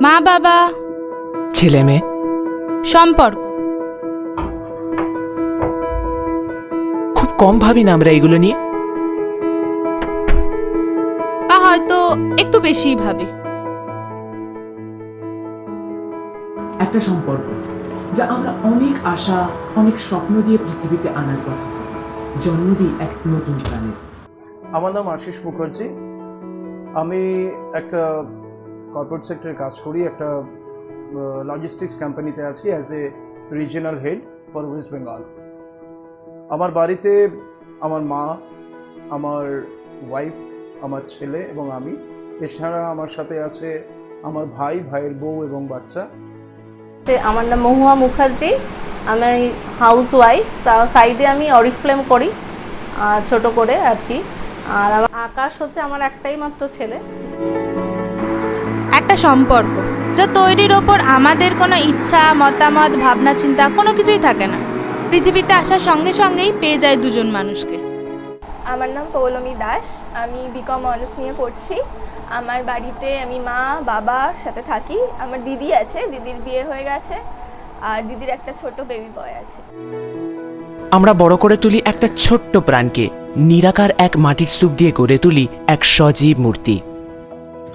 মা বাবা, ছেলে মেয়ে, সম্পর্ক। খুব কম ভাবি না আমরা এগুলো নিয়ে। বা হয়তো একটু বেশিই ভাবি। একটা সম্পর্ক যা আমরা অনেক আশা, অনেক স্বপ্ন দিয়ে পৃথিবীতে আনার কথা ভাবি, জন্ম দিই এক নতুন প্রাণীর। আমার নাম আশিস মুখার্জি। আমি একটা কর্পোরেট সেক্টরে কাজ করি, একটা লজিস্টিক্স কোম্পানিতে আছি as a regional head for West Bengal. আমার বাড়িতে আমার মা, আমার ওয়াইফ, আমার ছেলে এবং আমি। এছাড়া আমার সাথে আছে আমার ভাই, ভাইয়ের বউ এবং বাচ্চা। আমার নাম মহুয়া মুখার্জি, আমি হাউস ওয়াইফ। তার সাইডে আমি অরিফ্লেম করি ছোট করে আর কি। আর আমার আকাশ হচ্ছে আমার একটাই মাত্র ছেলে। একটা সম্পর্ক যা তৈরির ওপর আমাদের কোনো ইচ্ছা, মতামত, ভাবনা চিন্তা কোনো কিছুই থাকে না। পৃথিবীতে আসার সঙ্গে সঙ্গেই পেয়ে যায় দুজন মানুষকে। আমার নাম পৌলমী দাস, আমি বিকম অনার্স নিয়ে পড়ছি। আমার বাড়িতে আমি মা বাবার সাথে থাকি। আমার দিদি আছে, দিদির বিয়ে হয়ে গেছে, আর দিদির একটা ছোট বেবি বয় আছে। আমরা বড় করে তুলি একটা ছোট্ট প্রাণকে, নিরাকার এক মাটির স্তূপ দিয়ে গড়ে তুলি এক সজীব মূর্তি।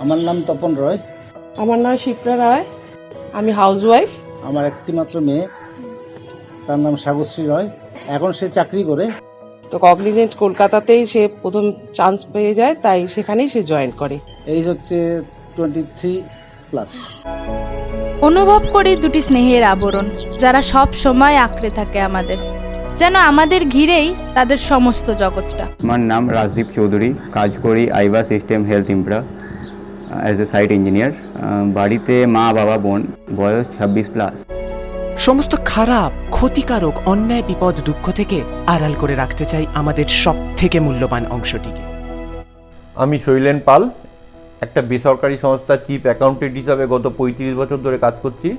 আমার নাম তপন রয়। আমার নাম শিপ্রা রায়, আমি হাউসওয়াইফ। আমার একটি মাত্র মেয়ে, তার নাম সাগরশ্রী রয়। এখন সে চাকরি করে। তো কগনিজেন্ট কলকাতাতেই সে প্রথম চান্স পেয়ে যায়, তাই সেখানেই সে জয়েন করে। এই হচ্ছে 23+। অনুভব করি দুটি স্নেহের আবরণ, যারা সব সময় আঁকড়ে থাকে আমাদের, যেন আমাদের ঘিরেই তাদের সমস্ত জগৎটা। আমার নাম রাজদীপ চৌধুরী, কাজ করি আইভা সিস্টেম হেলথ ইমপ্রা অ্যাজ এ সাইট ইঞ্জিনিয়ার। বাড়িতে মা বাবা বোন, বয়স 26+। সমস্ত খারাপ, ক্ষতিকারক, অন্যায়, বিপদ, দুঃখ থেকে আড়াল করে রাখতে চাই আমাদের সব থেকে মূল্যবান অংশটিকে। আমি শৈলেন পাল, একটা বেসরকারি সংস্থার চিফ অ্যাকাউন্টেন্ট হিসাবে গত 35 বছর ধরে কাজ করছি।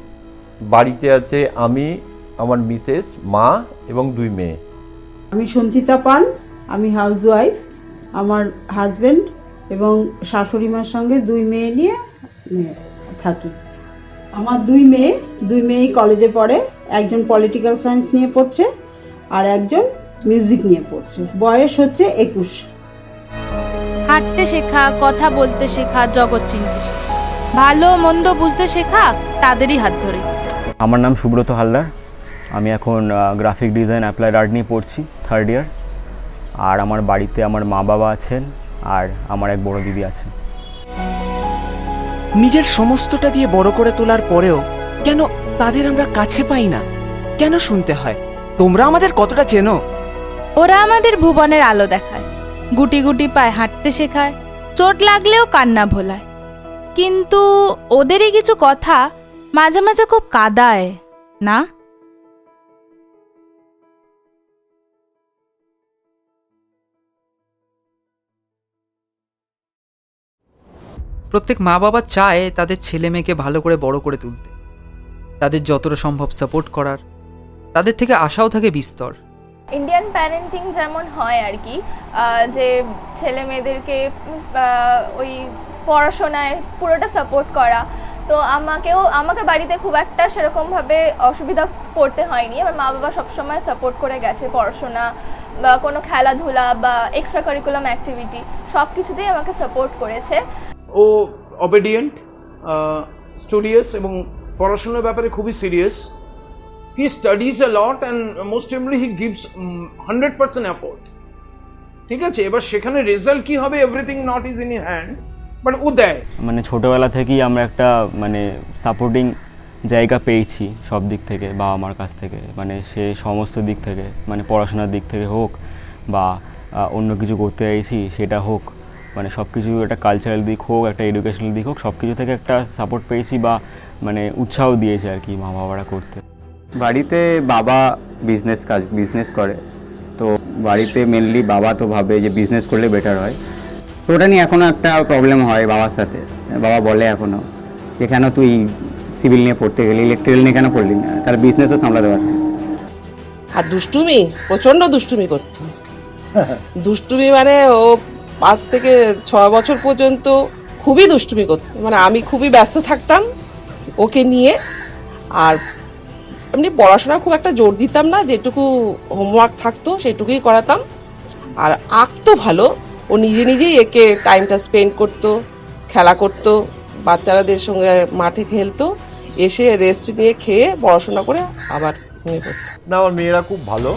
বাড়িতে আছে আমি, আমার মিসেস, মা এবং 2 মেয়ে। আমি সঞ্চিতা পান, আমি হাউসওয়াইফ। আমার হাজবেন্ড এবং শাশুড়ি মার সঙ্গে 2 মেয়ে নিয়ে থাকি। আমার 2 মেয়েই কলেজে পড়ে। একজন পলিটিক্যাল সায়েন্স নিয়ে পড়ছে আর একজন মিউজিক নিয়ে পড়ছে। বয়স হচ্ছে 21। হাঁটতে শেখা, কথা বলতে শেখা, জগৎ চিনতে শেখা, ভালো মন্দ বুঝতে শেখা তাদেরই হাত ধরে। আমার নাম সুব্রত হালদার, আমি এখন গ্রাফিক ডিজাইন অ্যাপ্লাইড আর্ট নিয়ে পড়ছি 3rd ইয়ার। আর আমার বাড়িতে আমার মা বাবা আছেন আর আমার এক বড় দিদি আছেন। নিজের সমস্তটা দিয়ে বড় করে তোলার পরেও কেন তাদের আমরা কাছে পাই না? কেন শুনতে হয় তোমরা আমাদের কতটা চেনো? ওরা আমাদের ভুবনের আলো দেখায়, গুটি গুটি পায়ে হাঁটতে শেখায়, চোট লাগলেও কান্না ভোলায়। কিন্তু ওদেরই কিছু কথা মাঝে মাঝে খুব কাঁদায়, না? প্রত্যেক মা বাবা চায় তাদের ছেলে মেয়েকে ভালো করে বড় করে তুলতে, তাদের যতটা সম্ভব সাপোর্ট করার, তাদের থেকে আশাও থাকে বিস্তর। ইন্ডিয়ান প্যারেন্টিং যেমন হয় আর কি, যে ছেলে মেয়েদেরকে ওই পড়াশোনায় পুরোটা সাপোর্ট করা। তো আমাকে বাড়িতে খুব একটা সেরকমভাবে অসুবিধা পড়তে হয়নি। আমার মা বাবা সবসময় সাপোর্ট করে গেছে, পড়াশোনা বা কোনো খেলাধুলা বা এক্সট্রা কারিকুলাম অ্যাক্টিভিটি সব কিছুতেই আমাকে সাপোর্ট করেছে। ও অবেডিয়েন্ট, স্টুডিয়াস এবং পড়াশোনার ব্যাপারে খুবই serious. He studies a lot and most importantly he gives 100% effort. ঠিক আছে, এবার সেখানে রেজাল্ট কি হবে, everything not is in hand, but ও দেয়। মানে ছোটোবেলা থেকেই আমরা একটা মানে সাপোর্টিং জায়গা পেয়েছি সব দিক থেকে, বাবা মার কাছ থেকে। মানে সে সমস্ত দিক থেকে, মানে পড়াশোনার দিক থেকে হোক বা অন্য কিছু করতে চাইছি সেটা হোক, মানে সব কিছু একটা কালচারাল দিক হোক, একটা এডুকেশনাল দিক হোক, সব কিছু থেকে একটা সাপোর্ট পেয়েছি বা মানে উৎসাহ দিয়েছে আর কি মা বাবারা করতে। বাড়িতে বাবা বিজনেস করে, তো বাড়িতে মেনলি বাবা তো ভাবে যে বিজনেস করলে বেটার হয়। তো ওটা নিয়ে এখনও একটা প্রবলেম হয় বাবার সাথে। বাবা বলে এখনও যে কেন তুই সিভিল নিয়ে পড়তে গেলি, ইলেকট্রিক্যাল নিয়ে কেন পড়লি না, তার বিজনেসও সামলাতে পারতিস। আর দুষ্টুমি, প্রচন্ড দুষ্টুমি করতো। দুষ্টুমি মানে ও 5 থেকে 6 বছর পর্যন্ত খুবই দুষ্টুমি করতো। মানে আমি খুবই ব্যস্ত থাকতাম, ওকে নিয়ে। আর এমনি পড়াশোনা খুব একটা জোর দিতাম না, যেটুকু হোমওয়ার্ক থাকতো সেটুকুই করাতাম। আর আঁকতো ভালো, ও নিজে নিজেই একে টাইমটা স্পেন্ড করতো, খেলা করতো, বাচ্চাদের সঙ্গে মাঠে খেলতো, এসে রেস্ট নিয়ে খেয়ে পড়াশোনা করে আবার ঘুমিয়ে পড়তো। না, আমার মেয়েরা খুব ভালো,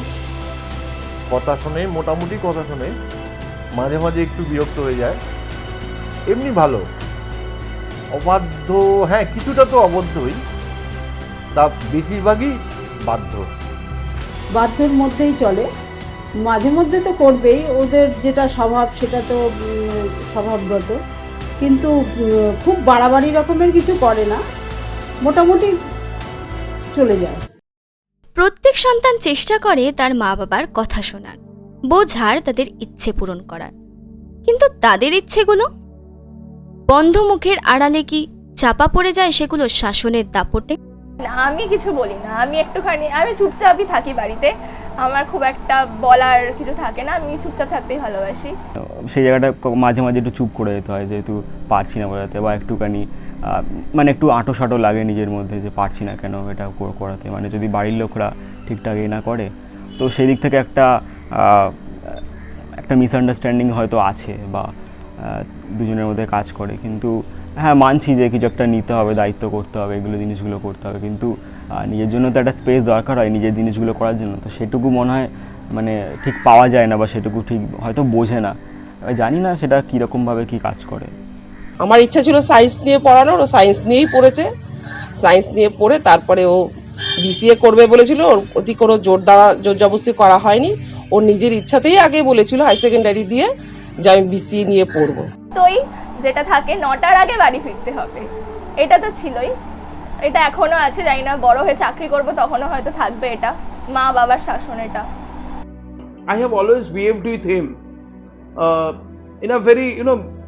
কথা শোনে, মোটামুটি কথা শোনে, মাঝে মাঝে একটু বিরক্ত হয়ে যায়, এমনি ভালো। অবাধ্য, হ্যাঁ কিছুটা তো অবশ্যই, তা বেশিরভাগই বাধ্য। বাধ্যের মধ্যেই চলে, মাঝে মধ্যে তো করবেই, ওদের যেটা স্বভাব সেটা তো স্বভাবগত, কিন্তু খুব বাড়াবাড়ি রকমের কিছু করে না, মোটামুটি চলে যায়। প্রত্যেক সন্তান চেষ্টা করে তার মা বাবার কথা শোনার, বোঝার, তাদের ইচ্ছে পূরণ করার। কিন্তু তাদের ইচ্ছেগুলো বন্ধ মুখের আড়ালে কি চাপা পড়ে যায় সেগুলো শাসনের দাপটে? না, আমি কিছু বলি না, আমি চুপচাপই থাকি বাড়িতে, আমার খুব একটা বলার কিছু থাকে না, আমি চুপচাপ থাকতেই ভালোবাসি। সেই জায়গাটা মাঝে মাঝে একটু চুপ করে যেতে হয়, যেহেতু পারছি না বোঝাতে, বা একটুখানি মানে একটু আঁটো সাঁটো লাগে নিজের মধ্যে যে পারছি না কেন এটা করাতে, মানে যদি বাড়ির লোকরা ঠিকঠাক না করে, তো সেই দিক থেকে একটা মিসআন্ডারস্ট্যান্ডিং হয়তো আছে, বা দুজনের মধ্যে কাজ করে। কিন্তু হ্যাঁ, মানছি যে কিছু একটা নিতে হবে, দায়িত্ব করতে হবে, জিনিসগুলো করতে হবে, কিন্তু নিজের জন্য তো একটা স্পেস দরকার হয় নিজের জিনিসগুলো করার জন্য। তো সেটুকু মনে হয় মানে ঠিক পাওয়া যায় না, বা সেটুকু ঠিক হয়তো বোঝে না, জানি না সেটা কীরকমভাবে কী কাজ করে। আমার ইচ্ছা ছিল সায়েন্স নিয়ে পড়ানোর, ও সায়েন্স নিয়েই পড়েছে। সায়েন্স নিয়ে পড়ে তারপরে ও বিসিএ করবে বলেছিল, ওর প্রতি কোনো জোর জবরদস্তি করা হয়নি, ওর নিজের ইচ্ছাতেই আগে বলেছিল হাই সেকেন্ডারি দিয়ে যে আমি বিসিএ নিয়ে পড়বো। তোই যেটা থাকে 9টার আগে বাড়ি ফিরতে হবে, এটা তো ছিলই, এটা এখনো আছে, জানি না বড় হয়ে চাকরি করব তখনও হয়তো থাকবে এটা, মা বাবার শাসন এটা। I have always behaved with him in a very,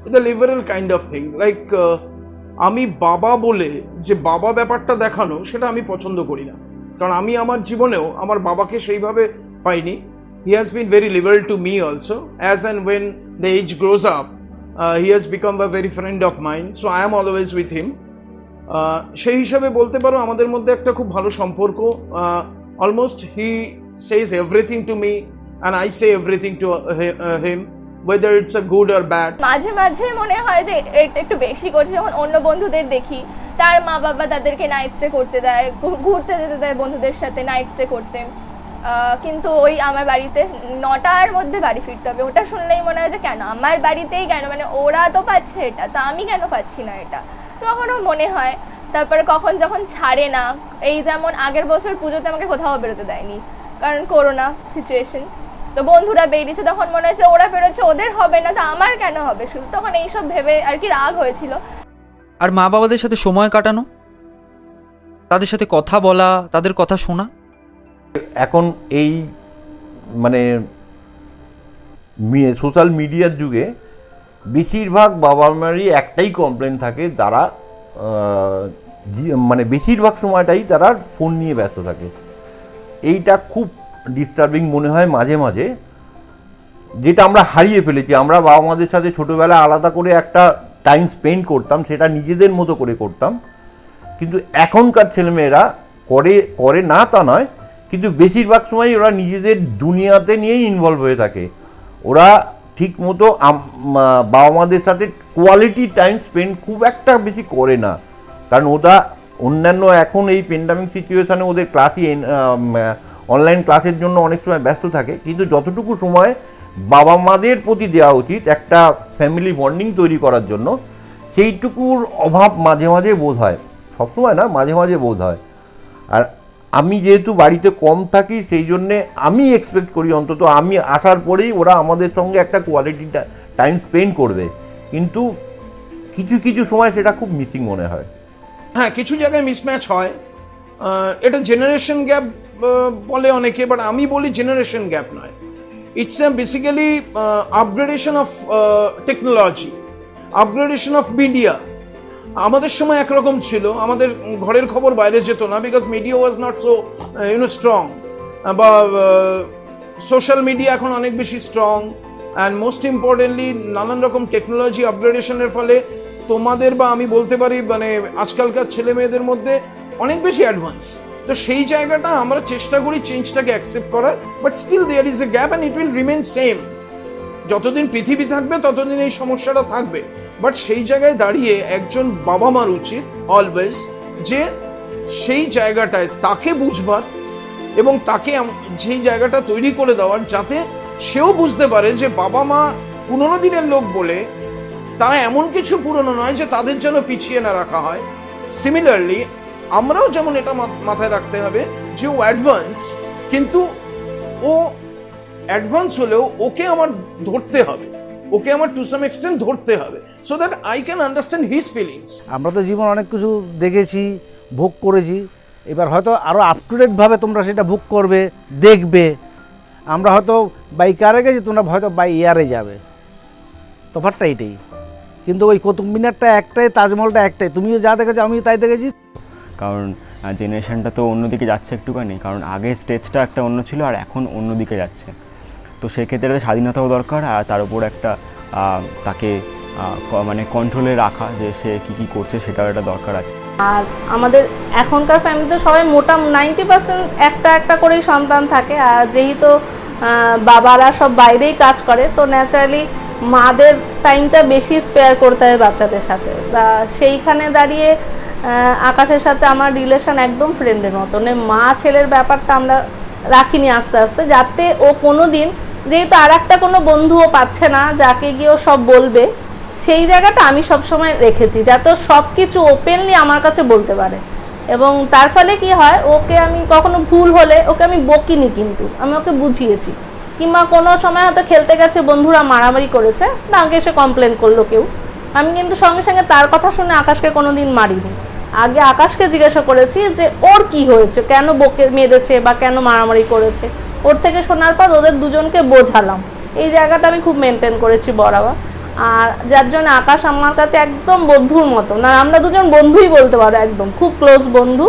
with a liberal kind of thing. Like, আমি বাবা বলে যে বাবা ব্যাপারটা দেখানো, সেটা আমি পছন্দ করি না, কারণ আমি আমার জীবনেও আমার বাবাকে সেইভাবে পাইনি। He has been very liberal to me also, as and when the age grows up, he has become a very friend of mine, so I am always with him. সেই হিসাবে বলতে পারো আমাদের মধ্যে একটা খুব ভালো সম্পর্ক। Almost he says everything to me and I say everything to him, whether it's a good or bad. মাঝে মাঝে মনে হয় যে একটু বেশি করছে, যখন অন্য বন্ধুদের দেখি তার মা বাবা তাদেরকে নাইট স্টে করতে দেয়, ঘুরতে যেতে দেয় বন্ধুদের সাথে নাইট স্টে করতে, কিন্তু ওই আমার বাড়িতে 9টার মধ্যে বাড়ি ফিরতে হবে, ওটা শুনলেই মনে হয় যে কেন আমার বাড়িতেই কেন, মানে ওরা তো পাচ্ছে এটা, তা আমি কেন পাচ্ছি না এটা, তখনও মনে হয়। তারপরে যখন ছাড়ে না, এই যেমন আগের বছর পুজোতে আমাকে কোথাও বেরোতে দেয়নি, কারণ করোনা সিচুয়েশন, তো বন্ধুরা বেরিয়েছে, তখন মনে হয়েছে ওরা বেরোচ্ছে ওদের হবে না, তো আমার কেন হবে শুধু, তখন এইসব ভেবে আর কি রাগ হয়েছিল। আর মা বাবাদের সাথে সময় কাটানো, তাদের সাথে কথা বলা, তাদের কথা শোনা। এখন এই মানে সোশ্যাল মিডিয়ার যুগে বেশিরভাগ বাবা মায়েরই একটাই কমপ্লেন থাকে, তারা মানে বেশিরভাগ সময়টাই তারা ফোন নিয়ে ব্যস্ত থাকে। এইটা খুব ডিস্টার্বিং মনে হয় মাঝে মাঝে, যেটা আমরা হারিয়ে ফেলেছি। আমরা বাবা মাদের সাথে ছোটোবেলায় আলাদা করে একটা টাইম স্পেন্ড করতাম, সেটা নিজেদের মতো করে করতাম, কিন্তু এখনকার ছেলেমেয়েরা করে না তা নয়, কিন্তু বেশিরভাগ সময় ওরা নিজেদের দুনিয়াতে নিয়েই ইনভলভ হয়ে থাকে। ওরা ঠিক মতো বাবা মাদের সাথে কোয়ালিটি টাইম স্পেন্ড খুব একটা বেশি করে না, কারণ ওরা অন্যান্য এখন এই প্যান্ডামিক সিচুয়েশানে ওদের ক্লাসই অনলাইন ক্লাসের জন্য অনেক সময় ব্যস্ত থাকে, কিন্তু যতটুকু সময় বাবা মাদের প্রতি দেওয়া উচিত একটা ফ্যামিলি বন্ডিং তৈরি করার জন্য, সেইটুকুর অভাব মাঝে মাঝে বোধ হয়, সবসময় না, মাঝে মাঝে বোধ হয়। আর আমি যেহেতু বাড়িতে কম থাকি, সেই জন্যে আমি এক্সপেক্ট করি অন্তত আমি আসার পরেই ওরা আমাদের সঙ্গে একটা কোয়ালিটি টাইম স্পেন্ড করবে, কিন্তু কিছু কিছু সময় সেটা খুব মিসিং মনে হয়। হ্যাঁ, কিছু জায়গায় মিসম্যাচ হয়, এটা জেনারেশন গ্যাপ বলে অনেকে, বাট আমি বলি জেনারেশন গ্যাপ নয়, it's basically upgradation of technology, upgradation of media. আমাদের সময় একরকম ছিল, আমাদের ঘরের খবর বাইরে যেত না, because media was not so strong, বা সোশ্যাল মিডিয়া এখন অনেক বেশি স্ট্রং, অ্যান্ড মোস্ট ইম্পর্টেন্টলি নানান রকম টেকনোলজি আপগ্রেডেশনের ফলে তোমাদের বা আমি বলতে পারি মানে আজকালকার ছেলে মেয়েদের মধ্যে অনেক বেশি অ্যাডভান্স। তো সেই জায়গাটা আমরা চেষ্টা করি চেঞ্জটাকে অ্যাকসেপ্ট করার, but still there is a gap and it will remain same. যতদিন পৃথিবী থাকবে ততদিন এই সমস্যাটা থাকবে। বাট সেই জায়গায় দাঁড়িয়ে একজন বাবা মার উচিত অলওয়েজ যে সেই জায়গাটায় তাকে বুঝবার এবং তাকে সেই জায়গাটা তৈরি করে দেওয়ার, যাতে সেও বুঝতে পারে যে বাবা মা পুরোনো দিনের লোক বলে তারা এমন কিছু পুরনো নয় যে তাদের যেন পিছিয়ে না রাখা হয়। সিমিলারলি আমরাও যেমন এটা মাথায় রাখতে হবে যে ও অ্যাডভান্স, কিন্তু ও অ্যাডভান্স হলেও ওকে আমার ধরতে হবে, ওকে আমার টু সাম এক্সটেন্ট ধরতে হবে, so that I can understand his feelings. আমরা তো জীবন অনেক কিছু দেখেছি, ভোগ করেছি, এবার হয়তো আরও আপ টু ডেটভাবে তোমরা সেটা ভোগ করবে, দেখবে। আমরা হয়তো বাই কারে গেছি, তোমরা হয়তো বাই এয়ারে যাবে, তফাৎটা এটাই। কিন্তু ওই কুতুব মিনারটা একটাই, তাজমহলটা একটাই, তুমিও যা দেখেছো আমিও তাই দেখেছি। কারণ জেনারেশনটা তো অন্যদিকে যাচ্ছে একটুখানি, কারণ আগে স্টেজটা একটা অন্য ছিল আর এখন অন্যদিকে যাচ্ছে। তো সেক্ষেত্রে স্বাধীনতাও দরকার, আর তার উপর একটা তাকে মানে কন্ট্রোলে রাখা, যে সে কী করছে সেটাও একটা দরকার আছে। আর আমাদের এখনকার ফ্যামিলিতে সবাই মোটা 90% একটা একটা করেই সন্তান থাকে। আর যেহেতু বাবারা সব বাইরেই কাজ করে, তো ন্যাচারালি মাদের টাইমটা বেশি স্পেয়ার করতে হয় বাচ্চাদের সাথে। তা সেইখানে দাঁড়িয়ে আকাশের সাথে আমার রিলেশন একদম ফ্রেন্ডের মতো, মা ছেলের ব্যাপারটা আমরা রাখিনি আস্তে আস্তে, যাতে ও কোনো দিন, যেহেতু আর একটা কোনো বন্ধুও পাচ্ছে না যাকে গিয়েও সব বলবে, সেই জায়গাটা আমি সবসময় রেখেছি যাতে সব কিছু ওপেনলি আমার কাছে বলতে পারে। এবং তার ফলে কি হয়, ওকে আমি কখনো ভুল হলে ওকে আমি বকিনি, কিন্তু আমি ওকে বুঝিয়েছি। কিংবা কোনো সময় হয়তো খেলতে গেছে, বন্ধুরা মারামারি করেছে, না আমাকে এসে কমপ্লেন করলো কেউ, আমি কিন্তু সঙ্গে সঙ্গে তার কথা শুনে আকাশকে কোনো দিন মারিনি। আগে আকাশকে জিজ্ঞাসা করেছি যে ওর কি হয়েছে, কেন বকে মেরেছে বা কেন মারামারি করেছে, ওর থেকে শোনার পর ওদের দুজনকে বোঝালাম। এই জায়গাটা আমি খুব মেনটেন করেছি বরাবর। আর যার জন্য আকাশ আমার কাছে একদম বন্ধুর মতো, না আমরা দুজন বন্ধুই বলতে পারো, একদম খুব ক্লোজ বন্ধু।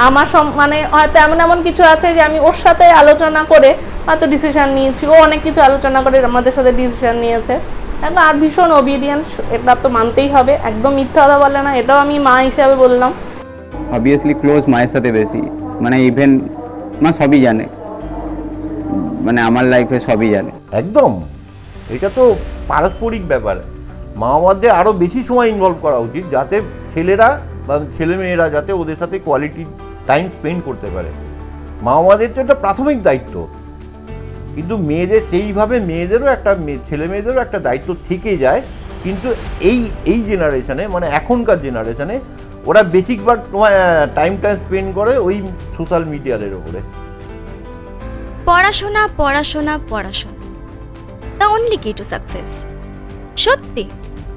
আমার মানে হয়তো এমন এমন কিছু আছে যে আমি ওর সাথে আলোচনা করে হয়তো ডিসিশন নিয়েছি, ও অনেক কিছু আলোচনা করে আমাদের সাথে ডিসিশন নিয়েছে। আর ভীষণ ওবিডিয়েন্ট, এটা তো মানতেই হবে, একদম মিথ্যা কথা বলে না, এটাও আমি মা হিসাবে বললাম। অবভিয়াসলি ক্লোজ মায়ের সাথে বেশি, মানে ইভেন মা সবই জানে, মানে আমার লাইফে সবই জানে একদম। এটা তো পারস্পরিক ব্যাপার। মা বাবাদের আরও বেশি সময় ইনভলভ করা উচিত, যাতে ছেলেরা বা ছেলেমেয়েরা যাতে ওদের সাথে কোয়ালিটি টাইম স্পেন্ড করতে পারে। মা বাবাদের তো একটা প্রাথমিক দায়িত্ব, কিন্তু মেয়েদের সেইভাবে মেয়েদেরও একটা ছেলে মেয়েদেরও একটা দায়িত্ব থেকে যায়। কিন্তু এই জেনারেশনে, মানে এখনকার জেনারেশনে, ওরা বেশিরভাগ টাইমটা স্পেন্ড করে ওই সোশ্যাল মিডিয়ার ওপরে। পড়াশোনা পড়াশোনা পড়াশোনা, দ্য অনলি কি টু সাকসেস। সত্যি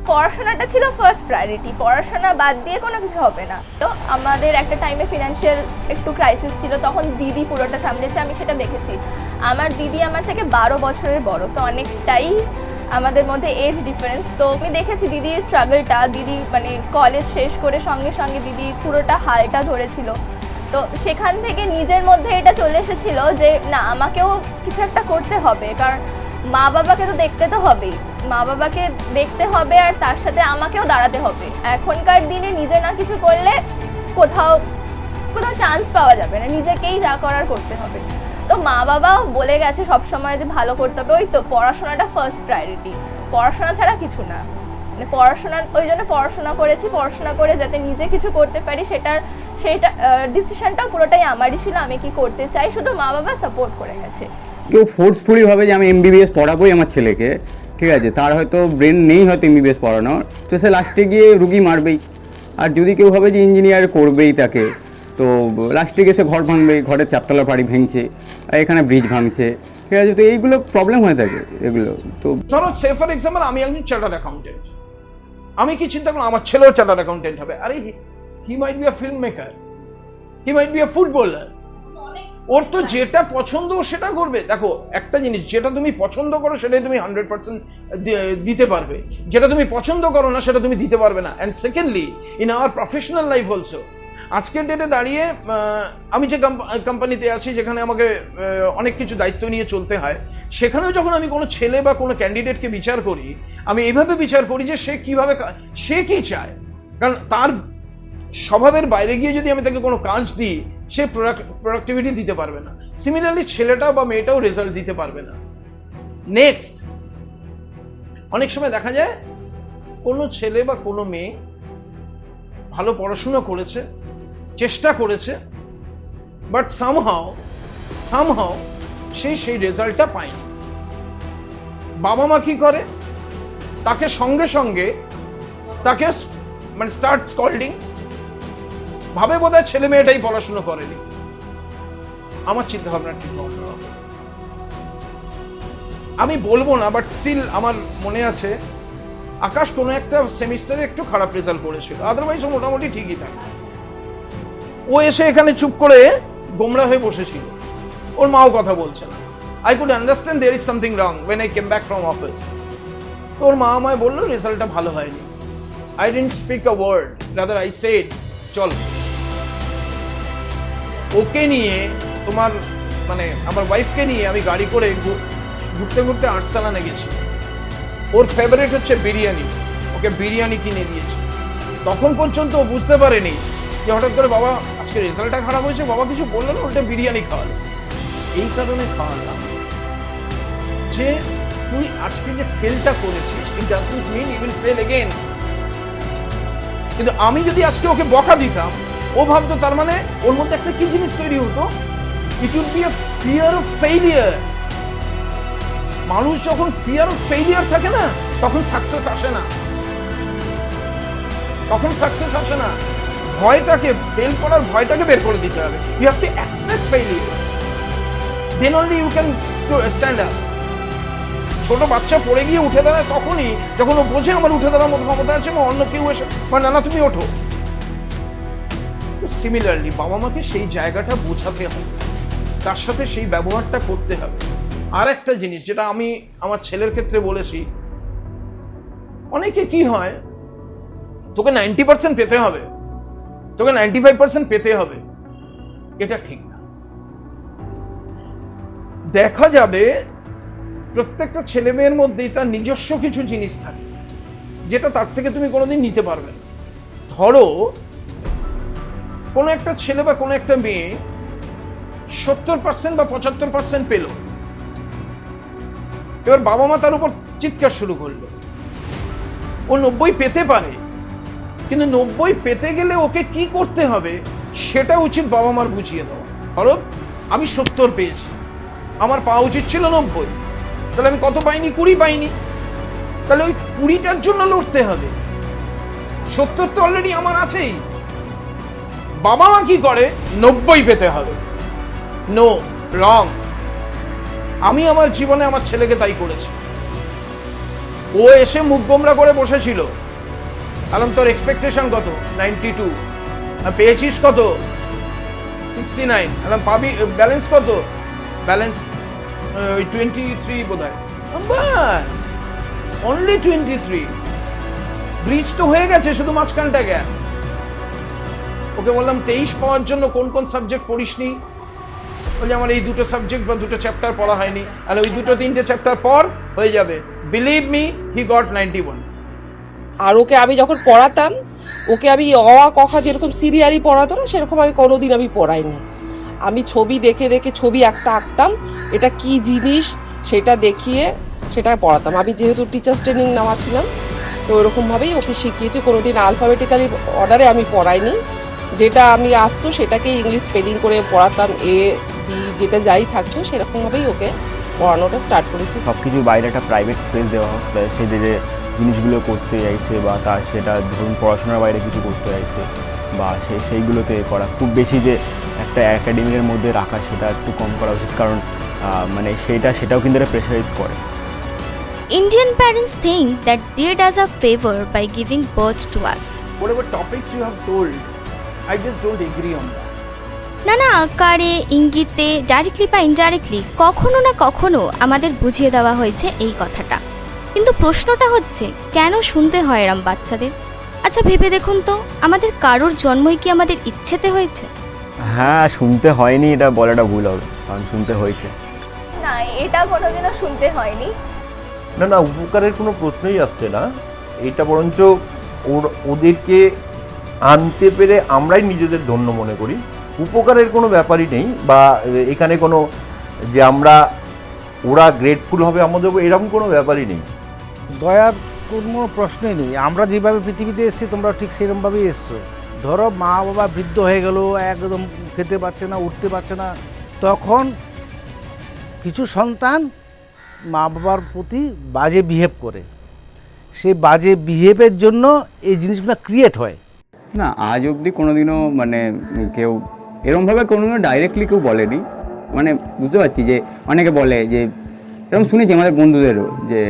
পড়াশোনাটা ছিল ফার্স্ট প্রায়োরিটি, পড়াশোনা বাদ দিয়ে কোনো কিছু হবে না। তো আমাদের একটা টাইমে ফিনান্সিয়াল একটু ক্রাইসিস ছিল, তখন দিদি পুরোটা সামলেছে, আমি সেটা দেখেছি। আমার দিদি আমার থেকে 12 বছরের বড়, তো অনেকটাই আমাদের মধ্যে এজ ডিফারেন্স। তো আমি দেখেছি দিদির স্ট্রাগলটা, দিদি মানে কলেজ শেষ করে সঙ্গে সঙ্গে দিদি পুরোটা হালটা ধরেছিল। তো সেখান থেকে নিজের মধ্যে এটা চলে এসেছিল যে না, আমাকেও কিছু একটা করতে হবে, কারণ মা বাবাকে তো দেখতে তো হবেই, মা বাবাকে দেখতে হবে আর তার সাথে আমাকেও দাঁড়াতে হবে। এখনকার দিনে নিজে না কিছু করলে কোথাও চান্স পাওয়া যাবে না, নিজেকেই যা করার করতে হবে। তো মা বাবাও বলে গেছে সবসময় যে ভালো করতে হবে, ওই তো পড়াশোনাটা ফার্স্ট প্রায়োরিটি, পড়াশোনা ছাড়া কিছু না। মানে ওই জন্য পড়াশোনা করেছি, পড়াশোনা করে যাতে নিজে কিছু করতে পারি, সেটা ডিসিশনটাও পুরোটাই আমারই ছিল, আমি কি করতে চাই, শুধু মা বাবা সাপোর্ট করে গেছে। কেউ ফোর্সফুলি ভাবে যে আমি MBBS পড়াবোই আমার ছেলেকে, ঠিক আছে, তার হয়তো ব্রেন নেই হয়তো MBBS পড়ানোর, তো সে লাস্টে গিয়ে রুগী মারবেই। আর যদি কেউ ভাবে যে ইঞ্জিনিয়ার করবেই তাকে, তো লাস্টে গিয়ে সে ঘর ভাঙবে, ঘরের 4 তলা বাড়ি ভেঙছে, আর এখানে ব্রিজ ভাঙছে, ঠিক আছে। তো এইগুলো প্রবলেম হয়ে থাকে এগুলো। তো ধরো সে ফর এক্সাম্পল আমি একজন চার্টার্ড অ্যাকাউন্টেন্ট, আমি কি চিন্তা করলাম আমার ছেলেও চার্টার্ড অ্যাকাউন্টেন্ট হবে, আরে he might be a film maker, he might be a footballer, ওর তো যেটা পছন্দ সেটা করবে। দেখো একটা জিনিস, যেটা তুমি পছন্দ করো সেটাই তুমি 100% দিতে পারবে, যেটা তুমি পছন্দ করো না সেটা তুমি দিতে পারবে না। And secondly in our professional life also, আজকের ডেটে দাঁড়িয়ে আমি যে কোম্পানিতে আছি, যেখানে আমাকে অনেক কিছু দায়িত্ব নিয়ে চলতে হয়, সেখানেও যখন আমি কোনো ছেলে বা কোনো ক্যান্ডিডেটকে বিচার করি, আমি এইভাবে বিচার করি যে সে কিভাবে, সে কি চায়। কারণ তার স্বভাবের বাইরে গিয়ে যদি আমি তাকে কোনো কাজ দিই, সে প্রোডাক্টিভিটি দিতে পারবে না। সিমিলারলি ছেলেটা বা মেয়েটাও রেজাল্ট দিতে পারবে না। নেক্সট, অনেক সময় দেখা যায় কোনো ছেলে বা কোনো মেয়ে ভালো পড়াশোনা করেছে, চেষ্টা করেছে, বাট সামহাও সেই রেজাল্টটা পায়নি। বাবা মা কি করে, তাকে সঙ্গে সঙ্গে তাকে মানে স্টার্ট স্কল্ডিং, ভাবে বোধহয় ছেলে মেয়েটাই পড়াশোনা করেনি। আমার চিন্তা ভাবনা ঠিক অন্যরকম। আমি বলবো না, বাট স্টিল আমার মনে আছে আকাশ কোনো একটা সেমিস্টারে একটু খারাপ রেজাল্ট করেছিল, আদারওয়াইজ ও মোটামুটি ঠিকই থাকে। ও এসে এখানে চুপ করে গোমরা হয়ে বসেছিল, ওর মাও কথা বলছে না। I could understand there is something wrong when I came back from office. তো ওর মা আমায় বললো রেজাল্টটা ভালো হয়নি। I didn't speak a word, rather I said চল ওকে নিয়ে, তোমার মানে আমার ওয়াইফকে নিয়ে আমি গাড়ি করে ঘুরতে ঘুরতে আর্টসালানে গেছি। ওর ফেভারিট হচ্ছে বিরিয়ানি, ওকে বিরিয়ানি কিনে দিয়েছি। তখন পর্যন্ত ও বুঝতে পারেনি যে হঠাৎ করে বাবা আজকে রেজাল্টটা খারাপ হয়েছে, বাবা কিছু বললো না, ওটা বিরিয়ানি খাওয়ালো। এই কারণে খাওয়ালাম যে তুই আজকে যে ফেলটা করেছিস, it doesn't mean you will fail again. কিন্তু আমি যদি আজকে ওকে বকা দিতাম, ও ভাবতো তার মানে ওর মধ্যে একটা কি জিনিস তৈরি হতো, it will be a fear of failure. মানুষ যখন ফিয়ার অফ ফেইলিয়ার থাকে না, তখন সাকসেস আসে না, ভয়টাকে, ফেল করার ভয়টাকে বের করে দিতে হবে। You have to accept failure, then only you can stand up. ছোট বাচ্চা পড়ে গিয়ে উঠে দাঁড়ায় তখনই যখন ও বোঝে আমার উঠে দাঁড়ার মতো ক্ষমতা আছে, বা অন্য কেউ এসে না তুমি ওঠো। সিমিলারলি বাবা মাকে সেই জায়গাটা বোঝাতে হবে, তার সাথে সেই ব্যবহারটা করতে হবে। আর একটা জিনিস যেটা আমি আমার ছেলের ক্ষেত্রে বলেছি, অনেকে কি হয়, তোকে 90% পেতে হবে, তোকে 95% পেতে হবে, এটা ঠিক না। দেখা যাবে প্রত্যেকটা ছেলে মেয়ের মধ্যেই তার নিজস্ব কিছু জিনিস থাকে যেটা তার থেকে তুমি কোনোদিন নিতে পারবে না। ধরো কোনো একটা ছেলে বা কোনো একটা মেয়ে 70% বা 75% পেল, এবার বাবা মা তার উপর চিৎকার শুরু করলো। ও 90 পেতে পারে, কিন্তু 90 পেতে গেলে ওকে কি করতে হবে সেটা উচিত বাবা মার বুঝিয়ে দেওয়া। ধরো আমি 70 পেয়েছি, আমার পাওয়া উচিত ছিল 90, তাহলে আমি কত পাইনি? 20 পাইনি। তাহলে ওই 20টার জন্য লড়তে হবে। 70 তো অলরেডি আমার আছেই। বাবা মা কি করে? 90 পেতে হবে। নো, রং। আমি আমার জীবনে আমার ছেলেকে তাই করেছি। ও এসে মুখ গোমরা করে বসেছিল, বললাম তোর এক্সপেকটেশন কত? 92। পেয়েছিস কত? 69। বললাম পাবি, ব্যালেন্স কত? ব্যালেন্স 23 বোধহয়। অনলি 23। ব্রিজ তো হয়ে গেছে, শুধু মাঝখানটা গ্যাপ। ওকে বললাম 23 পাওয়ার জন্য কোন কোন সাবজেক্ট পড়িসনি? বলছে আমার এই দুটো সাবজেক্ট বা দুটো চ্যাপ্টার পড়া হয়নি। আর ওই দুটো তিনটে চ্যাপ্টার পর হয়ে যাবে। Believe me, he got 91। আর ওকে আমি যখন পড়াতাম, ওকে আমি অ আ ক খ যেরকম সিরিয়ালি পড়াতো না, সেরকম আমি কোনোদিন আমি পড়াইনি। আমি ছবি দেখে দেখে ছবি একটা আঁকতাম, এটা কি জিনিস সেটা দেখিয়ে সেটা পড়াতাম। আমি যেহেতু টিচার্স ট্রেনিং নেওয়া ছিলাম, তো ওরকমভাবেই ওকে শিখিয়েছি। কোনোদিন আলফাবেটিক্যালি অর্ডারে আমি পড়াইনি, যেটা আমি আসতো সেটাকে ইংলিশ স্পেলিং করে পড়াতাম। এ বি যেটা যাই থাকতো সেরকমভাবেই ওকে পড়ানোটা স্টার্ট করেছি। সব কিছু বাইরে একটা প্রাইভেট স্পেস দেওয়া হোক, সে যে জিনিসগুলো করতে চাইছে বা তার সেটা ধরুন পড়াশোনার বাইরে কিছু করতে চাইছে বা সেইগুলোতে করা, খুব বেশি যে একটা একাডেমিকের মধ্যে রাখা সেটা একটু কম করা উচিত। কারণ মানে সেটাও কিন্তু একটা প্রেশারাইজ করে। Indian parents think that they does a favor by giving birth to us. Whatever topics you have told, I just don't agree on that. নানা আকারে, ইঙ্গিতে, ডাইরেক্টলি বা ইনডাইরেক্টলি কখনো না কখনো আমাদের বুঝিয়ে দেওয়া হয়েছে এই কথাটা। কিন্তু প্রশ্নটা হচ্ছে, কেন শুনতে হয় এরম বাচ্চাদের? আচ্ছা ভেবে দেখুন তো, আমাদের কারোর জন্মই কি আমাদের ইচ্ছেতে হয়েছে? হ্যাঁ, শুনতে হয়নি এটা বলাটা ভুল হবে, কারণ শুনতে হয়েছে। না, এটা কোনোদিনও শুনতে হয়নি। না না, উপকারের কোনো প্রশ্নই আসছে না। এটা বরঞ্চ ওদেরকে আনতে পেরে আমরাই নিজেদের ধন্য মনে করি। উপকারের কোনো ব্যাপারই নেই, বা এখানে কোনো যে আমরা ওরা গ্রেটফুল হবে আমাদের উপর, এরকম কোনো ব্যাপারই নেই। দয়ার কোনো প্রশ্নই নেই। আমরা যেভাবে পৃথিবীতে এসেছি তোমরা ঠিক সেরকমভাবেই এসছো। ধরো মা বাবা বৃদ্ধ হয়ে গেল, একদম খেতে পারছে না, উঠতে পারছে না, তখন কিছু সন্তান মা বাবার প্রতি বাজে বিহেভ করে। সেই বাজে বিহেভের জন্য এই জিনিসগুলো ক্রিয়েট হয়। না, আজ অবধি কোনোদিনও মানে কেউ এরকমভাবে কোনোদিনও ডাইরেক্টলি কেউ বলেনি। মানে বুঝতে পারছি যে অনেকে বলে যে, এরকম শুনেছি আমাদের বন্ধুদেরও, যে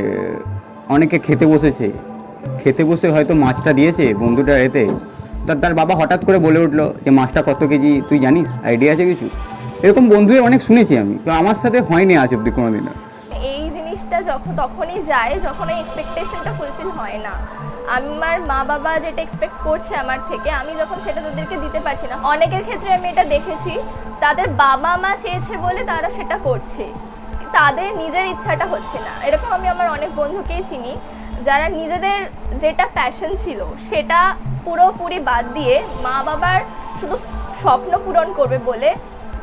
অনেকে খেতে বসে হয়তো মাছটা দিয়েছে বন্ধুটা এতে, তার বাবা হঠাৎ করে বলে উঠলো যে মাছটা কত কেজি তুই জানিস, আইডিয়া আছে কিছু? এরকম বন্ধুদের অনেক শুনেছি আমি, তো আমার সাথে হয়নি আজ অবধি কোনোদিনও। এই জিনিসটা তখনই যায় যখন এই এক্সপেকটেশনটা ফুলফিল হয় না। আমার মা বাবা যেটা এক্সপেক্ট করছে আমার থেকে, আমি যখন সেটা তাদেরকে দিতে পারছি না। অনেকের ক্ষেত্রে আমি এটা দেখেছি, তাদের বাবা মা চেয়েছে বলে তারা সেটা করছে, তাদের নিজের ইচ্ছাটা হচ্ছে না। এরকম আমি আমার অনেক বন্ধুকেই চিনি যারা নিজেদের যেটা প্যাশন ছিল সেটা পুরোপুরি বাদ দিয়ে মা বাবার শুধু স্বপ্ন পূরণ করবে বলে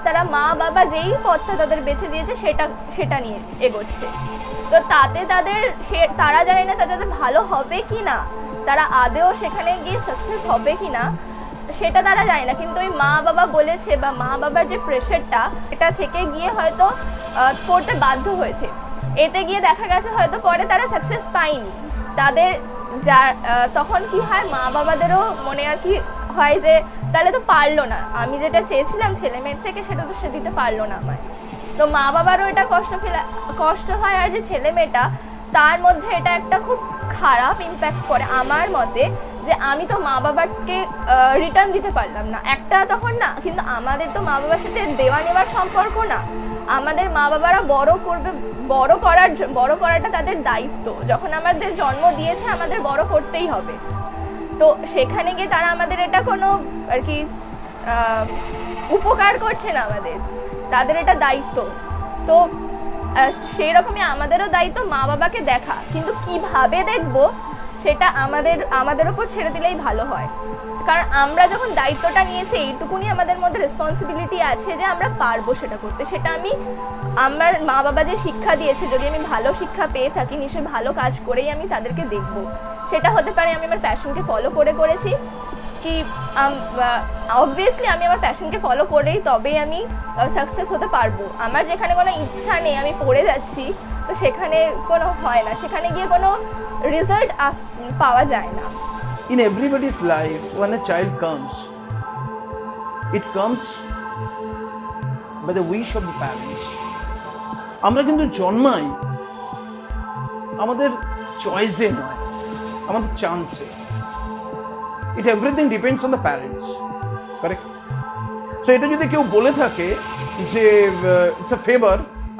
তারা মা বাবা যেই পথটা তাদের বেছে দিয়েছে সেটা নিয়ে এগোচ্ছে। তো তাতে তারা জানে না তাদের ভালো হবে কি না, তারা আদেও সেখানে গিয়ে সাকসেস হবে কি না সেটা তারা জানে না। কিন্তু ওই মা বাবা বলেছে বা মা বাবার যে প্রেশারটা, এটা থেকে গিয়ে হয়তো করতে বাধ্য হয়েছে। এতে গিয়ে দেখা গেছে হয়তো পরে তারা সাকসেস পায়নি। তাদের তখন কি হয়, মা বাবাদেরও মনে আর কি হয় যে তাহলে তো পারলো না, আমি যেটা চেয়েছিলাম ছেলে মেয়ের থেকে সেটা তো সে দিতে পারলো না আমায়। তো মা বাবারও এটা কষ্ট হয়, আর যে ছেলে মেয়েটা তার মধ্যে এটা একটা খুব খারাপ ইম্প্যাক্ট করে আমার মতে, যে আমি তো মা বাবাকে রিটার্ন দিতে পারলাম না একটা তখন না। কিন্তু আমাদের তো মা বাবার সাথে দেওয়া নেওয়ার সম্পর্ক না, আমাদের মা বাবারা বড় করাটা তাদের দায়িত্ব। যখন আমাদের জন্ম দিয়েছে আমাদের বড় করতেই হবে। তো সেখানে গিয়ে তারা আমাদের এটা কোনো আর কি উপকার করছে না আমাদের, তাদের এটা দায়িত্ব। তো সেই রকমই আমাদেরও দায়িত্ব মা বাবাকে দেখা, কিন্তু কিভাবে দেখবো সেটা আমাদের ওপর ছেড়ে দিলেই ভালো হয়। কারণ আমরা যখন দায়িত্বটা নিয়েছি, এইটুকুনি আমাদের মধ্যে রেসপন্সিবিলিটি আছে যে আমরা পারবো সেটা করতে। সেটা আমার মা বাবা যে শিক্ষা দিয়েছে, যদি আমি ভালো শিক্ষা পেয়ে থাকি নিশ্চয়ই ভালো কাজ করেই আমি তাদেরকে দেখবো। সেটা হতে পারে আমি আমার প্যাশনকে ফলো করেছি, কি অবভিয়াসলি আমি আমার প্যাশনকে ফলো করেই তবেই আমি সাকসেস হতে পারবো। আমার যেখানে কোনো ইচ্ছা নেই, আমি পড়ে যাচ্ছি, তো সেখানে কোনো হয় না, সেখানে গিয়ে কোনো রেজাল্ট পাওয়া যায় না। In everybody's life, when a child comes, it comes by the wish of the parents. আমরা কিন্তু জন্মাই আমাদের চয়েসে নয়, আমাদের চান্সে। It everything depends on the parents, correct? So এটা যদি কেউ বলে থাকে যে it's a favor,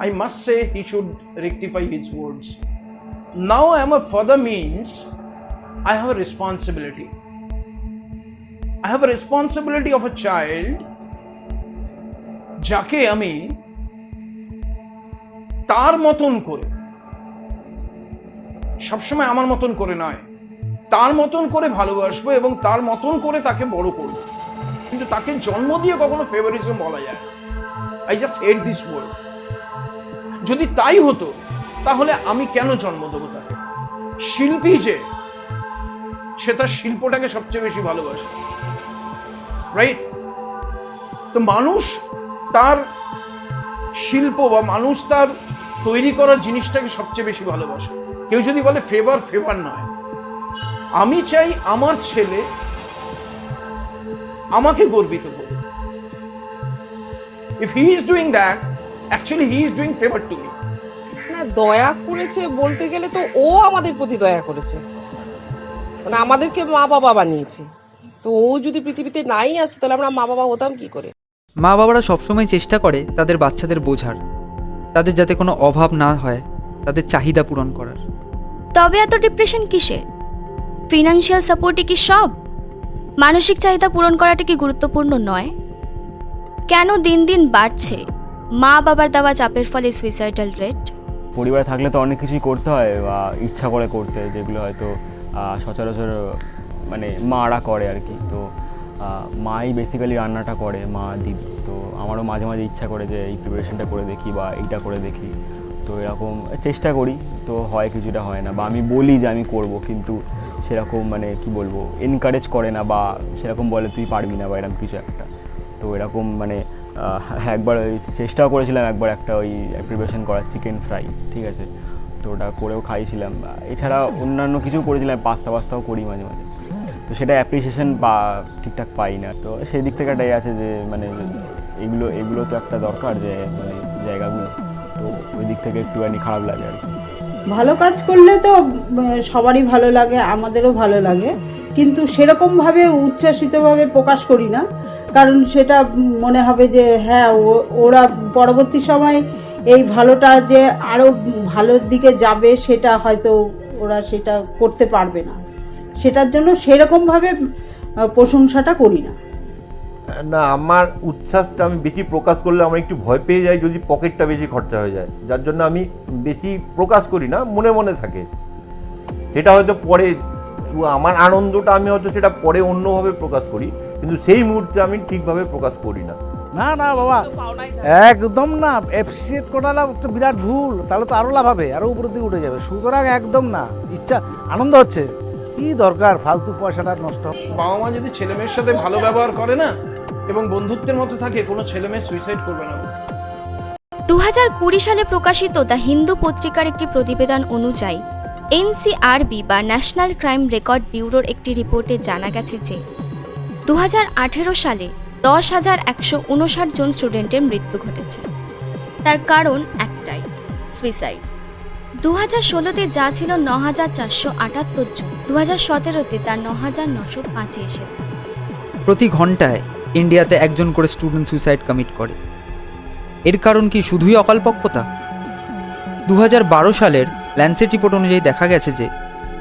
I must say he should rectify his words. Now I am a father means I have a responsibility. I have a responsibility of a child যাকে আমি তার মতন করে, সবসময় আমার মতন করে নয়, তার মতন করে ভালোবাসবো এবং তার মতন করে তাকে বড় করব। কিন্তু তাকে জন্ম দিয়ে কখনো ফেভারিজম বলা যায়। I just hate this word. যদি তাই হতো তাহলে আমি কেন জন্ম দেবো তাকে? শিল্পী যে, সে তার শিল্পটাকে সবচেয়ে বেশি ভালোবাসে, রাইট? তো মানুষ তার শিল্প বা মানুষ তার তৈরি করা জিনিসটাকে সবচেয়ে বেশি ভালোবাসে। কেউ যদি বলে ফেভার নয়, আমি চাই আমার ছেলে আমাকে গর্বিত করুক। If he is doing that, actually he is doing favor to me. না, দয়া করেছে বলতে গেলে তো ও আমাদের প্রতি দয়া করেছে, মানে আমাদেরকে মা বাবা বানিয়েছে। তো ও যদি পৃথিবীতে নাই আসতো তাহলে আমরা মা বাবা হতাম কি করে? মা বাবারা সবসময় চেষ্টা করে তাদের বাচ্চাদের বোঝার, তাদের যাতে কোনো অভাব না হয়, তাদের চাহিদা পূরণ করার। তবে এত ডিপ্রেশন কিসের? ফিনান্সিয়াল সাপোর্টই কি সব? মানসিক চাহিদা পূরণ করাটা কি গুরুত্বপূর্ণ নয়? কেন দিন দিন বাড়ছে মা বাবার দেওয়া চাপের ফলে সুইসাইডাল রেট? পরিবারে থাকলে তো অনেক কিছুই করতে হয় বা ইচ্ছা করে করতে, যেগুলো হয়তো সচরাচর মানে মারা করে আর কি। তো মাই বেসিক্যালি রান্নাটা করে, মা দিদি। তো আমারও মাঝে মাঝে ইচ্ছা করে যে এই প্রিপারেশনটা করে দেখি বা এইটা করে দেখি। তো এরকম চেষ্টা করি, তো হয় কিছুটা হয় না, বা আমি বলি যে আমি করব, কিন্তু সেরকম মানে কি বলবো এনকারেজ করে না, বা সেরকম বলে তুই পারবি না বা এরকম কিছু একটা। তো এরকম মানে একবার ওই চেষ্টাও করেছিলাম একবার একটা ওই প্রিপারেশন করার চিকেন ফ্রাই, ঠিক আছে, তো ওটা করেও খাইছিলাম। এছাড়া অন্যান্য কিছু করেছিলাম, পাস্তাও করি মাঝে মাঝে, তো সেটা অ্যাপ্রিসিয়েশন বা ঠিকঠাক পাই না। তো সেই দিক থেকে এটাই আছে যে মানে এগুলো তো একটা দরকার, যে মানে জায়গাগুলো, তো ওই দিক থেকে একটুখানি খারাপ লাগে আর কি। ভালো কাজ করলে তো সবারই ভালো লাগে, আমাদেরও ভালো লাগে, কিন্তু সেরকমভাবে উচ্ছ্বাসিতভাবে প্রকাশ করি না, কারণ সেটা মনে হবে যে হ্যাঁ ওরা পরবর্তী সময় এই ভালোটা যে আরও ভালোর দিকে যাবে সেটা হয়তো ওরা সেটা করতে পারবে না, সেটার জন্য সেরকমভাবে প্রশংসাটা করি না। না, আমার উচ্ছ্বাসটা আমি বেশি প্রকাশ করলে আমার একটু ভয় পেয়ে যাই যদি পকেটটা বেশি খরচা হয়ে যায়, যার জন্য আমি বেশি প্রকাশ করি না, মনে মনে থাকে। সেটা হয়তো পরে আমার আনন্দটা আমি হয়তো সেটা পরে অন্যভাবে প্রকাশ করি, কিন্তু সেই মুহূর্তে আমি ঠিকভাবে প্রকাশ করি না। না না বাবা, একদম না, অ্যাপ্রিসিয়েট করাটা তো বিরাট ভুল, তাহলে তো আরও লাভ হবে, আরও উপরের দিকে উঠে যাবে। সুতরাং একদম না, ইচ্ছা আনন্দ হচ্ছে, কি দরকার ফালতু পয়সাটা নষ্ট। বাবা মা যদি ছেলে মেয়ের সাথে ভালো ব্যবহার করে না এবং বন্ধুত্বের মতো থাকে, কোনো ছেলে মেয়ে সুইসাইড করবে না। 2020 সালে প্রকাশিত দ্য হিন্দু পত্রিকার একটি প্রতিবেদন অনুযায়ী এনসিআরবি বা ন্যাশনাল ক্রাইম রেকর্ড ব্যুরোর একটি রিপোর্টে জানা গেছে যে 2018 সালে 10,159 জন স্টুডেন্টের মৃত্যু ঘটেছে। তার কারণ একটাই, সুইসাইড। 2016-তে যা ছিল 9,478 জন, 2017-তে তা 9,905 এসে। প্রতি ঘন্টায় ইন্ডিয়াতে একজন করে স্টুডেন্ট সুইসাইড কমিট করে। এর কারণ কি শুধুই অকল্পকতা? 2012 সালের ল্যান্সেট রিপোর্ট অনুযায়ী দেখা গেছে যে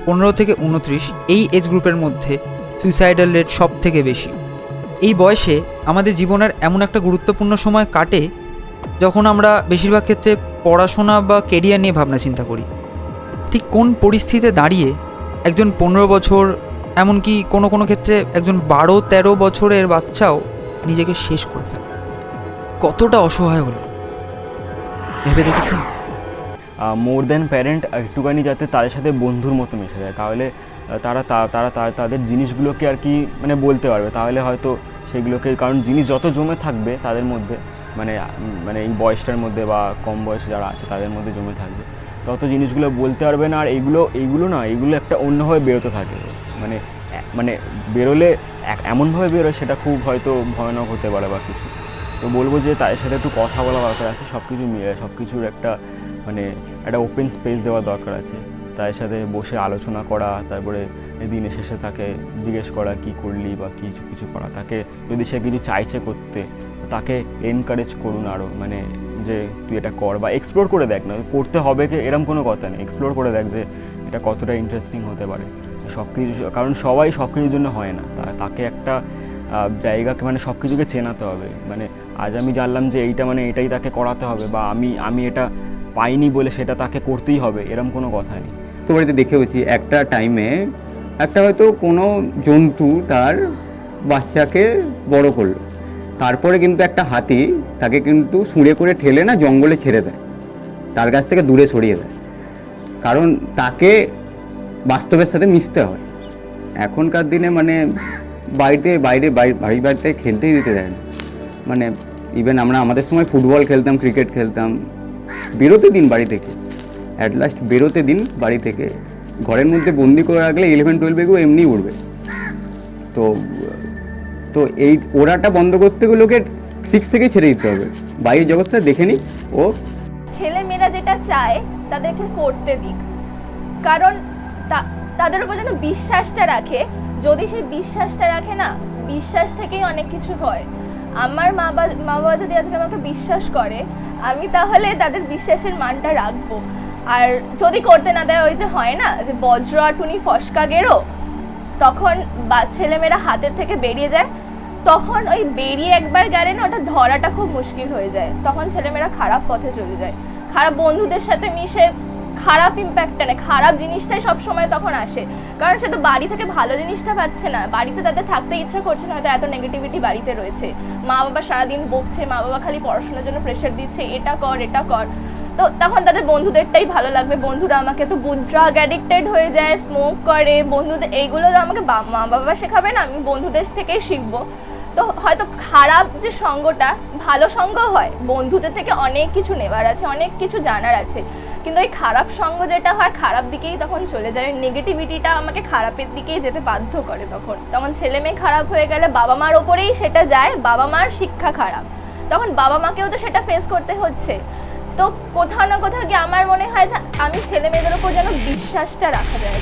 15 থেকে 29 এই এজ গ্রুপের মধ্যে সুইসাইডাল রেট সব থেকে বেশি। এই বয়সে আমাদের জীবনের এমন একটা গুরুত্বপূর্ণ সময় কাটে যখন আমরা বেশিরভাগ ক্ষেত্রে পড়াশোনা বা কেরিয়ার নিয়ে ভাবনা চিন্তা করি। ঠিক কোন পরিস্থিতিতে দাঁড়িয়ে একজন 15 বছর, এমনকি কোনো কোনো ক্ষেত্রে একজন 12-13 বছরের বাচ্চাও নিজেকে শেষ করে ফেলে, কতটা অসহায় হলো ভেবে দেখেছেন? মোর দ্যান প্যারেন্ট একটুখানি যাতে তাদের সাথে বন্ধুর মতো মিশে যায়, তাহলে তারা তাদের জিনিসগুলোকে আর কি মানে বলতে পারবে, তাহলে হয়তো সেগুলোকে, কারণ জিনিস যত জমে থাকবে তাদের মধ্যে, মানে এই বয়সটার মধ্যে বা কম বয়সে যারা আছে তাদের মধ্যে জমে থাকবে, তত জিনিসগুলো বলতে পারবে না। আর এইগুলো একটা অন্যভাবে বেরোতে থাকে, মানে বেরোলে এমনভাবে বেরোয় সেটা খুব হয়তো ভয়ানক হতে পারে বা কিছু। তো বলবো যে তাদের সাথে একটু কথা বলা দরকার আছে, সব কিছু মিলে সব কিছুর একটা ওপেন স্পেস দেওয়া দরকার আছে, তাদের সাথে বসে আলোচনা করা, তারপরে দিনের শেষে তাকে জিজ্ঞেস করা কী করলি বা কিছু করা, তাকে যদি সে কিছু চাইছে করতে তাকে এনকারেজ করুন আরও, মানে যে তুই এটা কর বা এক্সপ্লোর করে দেখ, না করতে হবে কি এরকম কোনো কথা নেই, এক্সপ্লোর করে দেখ যে এটা কতটা ইন্টারেস্টিং হতে পারে সব কিছু, কারণ সবাই সব কিছুর জন্য হয় না, তাকে একটা জায়গাকে মানে সব কিছুকে চেনাতে হবে। মানে আজ আমি জানলাম যে এটাই তাকে করাতে হবে, বা আমি এটা পাইনি বলে সেটা তাকে করতেই হবে, এরকম কোনো কথা নেই। তো বাড়িতে দেখেওছি একটা টাইমে একটা হয়তো কোনো জন্তু তার বাচ্চাকে বড় করলো, তারপরে কিন্তু একটা হাতি তাকে কিন্তু সুঁড়ে করে ঠেলে না জঙ্গলে ছেড়ে দেয়, তার কাছ থেকে দূরে সরিয়ে দেয়, কারণ তাকে বাস্তবের সাথে মিশতে হয়। এখনকার দিনে মানে বাড়িতে খেলতেই দিতে দেয় না। মানে ইভেন আমরা আমাদের সময় ফুটবল খেলতাম, ক্রিকেট খেলতাম, বেরোতে দিন বাড়ি থেকে, অ্যাট লাস্ট বেরোতে দিন বাড়ি থেকে। ঘরের মধ্যে বন্দি করে রাখলে 11-12 এমনি উঠবে। তো এই ওরাটা বন্ধ করতে গেলে ওকে 6 থেকে ছেড়ে দিতে হবে, বাইরের জগৎটা দেখে নি। ও ছেলেমেয়েরা যেটা চায় তাদেরকে করতে দিক, কারণ তাদের উপর যেন বিশ্বাসটা রাখে। যদি সে বিশ্বাসটা রাখে না, বিশ্বাস থেকেই অনেক কিছু হয়। আমার মা বাবা যদি আজকে আমাকে বিশ্বাস করে, আমি তাহলে তাদের বিশ্বাসের মানটা রাখবো। আর যদি করতে না দেয়, ওই যে হয় না যে বজ্র আর টুনি ফসকা গেরো, তখন ছেলেমেয়েরা হাতের থেকে বেরিয়ে যায়, তখন ওই বেরিয়ে একবার গেলে না ওটা ধরাটা খুব মুশকিল হয়ে যায়। তখন ছেলেমেয়েরা খারাপ পথে চলে যায়, খারাপ বন্ধুদের সাথে মিশে খারাপ ইম্প্যাক্ট আনে, খারাপ জিনিসটাই সবসময় তখন আসে। কারণ সে তো বাড়ি থেকে ভালো জিনিসটা পাচ্ছে না, বাড়িতে তাদের থাকতে ইচ্ছা করছে না, হয়তো এত নেগেটিভিটি বাড়িতে রয়েছে, মা বাবা সারাদিন বকছে, মা বাবা খালি পড়াশোনার জন্য প্রেশার দিচ্ছে, এটা কর এটা কর। তো তখন তাদের বন্ধুদেরটাই ভালো লাগবে, বন্ধুরা আমাকে তো ড্রাগ অ্যাডিক্টেড হয়ে যায়, স্মোক করে, বন্ধুদের এইগুলো তো আমাকে মা বাবা শেখাবে না, আমি বন্ধুদের থেকেই শিখবো। তো হয়তো খারাপ যে সঙ্গটা, ভালো সঙ্গ হয়, বন্ধুদের থেকে অনেক কিছু নেবার আছে, অনেক কিছু জানার আছে, কিন্তু এই খারাপ সঙ্গ যেটা হয় খারাপ দিকেই তখন চলে যায়, নেগেটিভিটিটা আমাকে খারাপের দিকেই যেতে বাধ্য করে। তখন ছেলে মেয়ে খারাপ হয়ে গেলে বাবা মার ওপরেই সেটা যায়, বাবা মার শিক্ষা খারাপ, তখন বাবা মাকেও তো সেটা ফেস করতে হচ্ছে। তো কোথাও না কোথাও গিয়ে আমার মনে হয় যে আমি ছেলে মেয়েদের ওপর যেন বিশ্বাসটা রাখা যায়,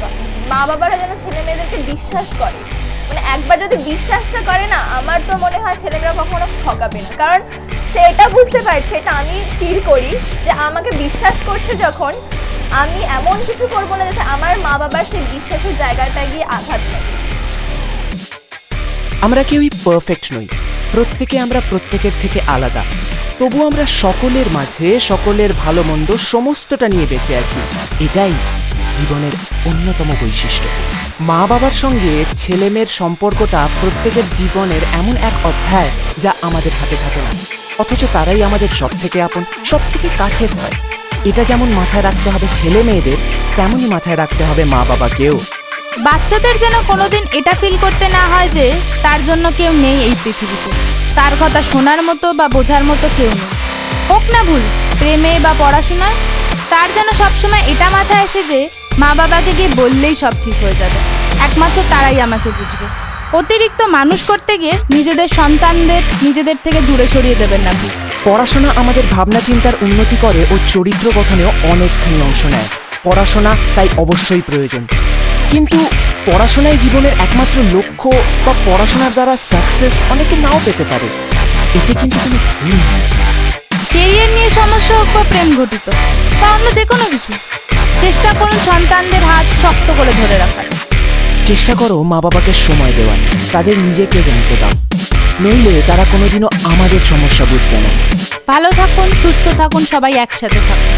মা বাবারা যেন ছেলে মেয়েদেরকে বিশ্বাস করে, মানে একবার যদি বিশ্বাসটা করে না, আমার তো মনে হয় ছেলেমেয়েরা কখনো ঠকাবে না। কারণ সে এটা বুঝতে পারছে, এটা আমি ফিল করি যে আমাকে বিশ্বাস করছে যখন, আমি এমন কিছু করবো না যাতে আমার মা বাবার সেই বিশ্বাসের জায়গাটা গিয়ে আঘাত লাগে। আমরা কেউই পারফেক্ট নই, প্রত্যেকে আমরা প্রত্যেকের থেকে আলাদা, তবু আমরা সকলের মাঝে সকলের ভালো মন্দ সমস্তটা নিয়ে বেঁচে আছি। এটাই জীবনের অন্যতম বৈশিষ্ট্য। মা বাবার সঙ্গে ছেলে মেয়ের সম্পর্কটা প্রত্যেকের জীবনের এমন এক অধ্যায় যা আমাদের হাতে থাকে না, অথচ তারাই আমাদের সব থেকে আপন, সব থেকে কাছের হয়। এটা যেমন মাথায় রাখতে হবে ছেলে মেয়েদের, তেমনই মাথায় রাখতে হবে মা বাবাকেও। বাচ্চাদের যেন কোনোদিন এটা ফিল করতে না হয় যে তার জন্য কেউ নেই এই পৃথিবীতে, তার কথা শোনার মতো বা বোঝার মতো কেউ নেই, হোক না ভুল প্রেমে বা পড়াশোনায়, তার যেন সবসময় এটা মাথায় আসে যে মা বাবাকে গিয়ে বললেই সব ঠিক হয়ে যাবে, একমাত্র তারাই আমাকে বুঝবে। অতিরিক্ত মানুষ করতে গিয়ে নিজেদের সন্তানদের নিজেদের থেকে দূরে সরিয়ে দেবেন না প্লিজ। পড়াশোনা আমাদের ভাবনা চিন্তার উন্নতি করে ও চরিত্র গঠনেও অনেকখানি অংশ নেয়। পড়াশোনা তাই অবশ্যই প্রয়োজন, কিন্তু পড়াশোনাই জীবনের একমাত্র লক্ষ্য বা পড়াশোনার দ্বারা সাকসেস অনেকে নাও পেতে পারে, এতে কিন্তু কোনো ভুল নেই। কেরিয়ার নিয়ে সমস্যা হোক বা প্রেম ঘটিত বা অন্য যে কোনো কিছু, চেষ্টা করুন সন্তানদের হাত শক্ত করে ধরে রাখার। চেষ্টা করো মা বাবাকে সময় দেওয়ার, তাদের নিজেকে জানতে দাও, নইলে তারা কোনোদিনও আমাদের সমস্যা বুঝবে না। ভালো থাকুন, সুস্থ থাকুন, সবাই একসাথে থাকুন।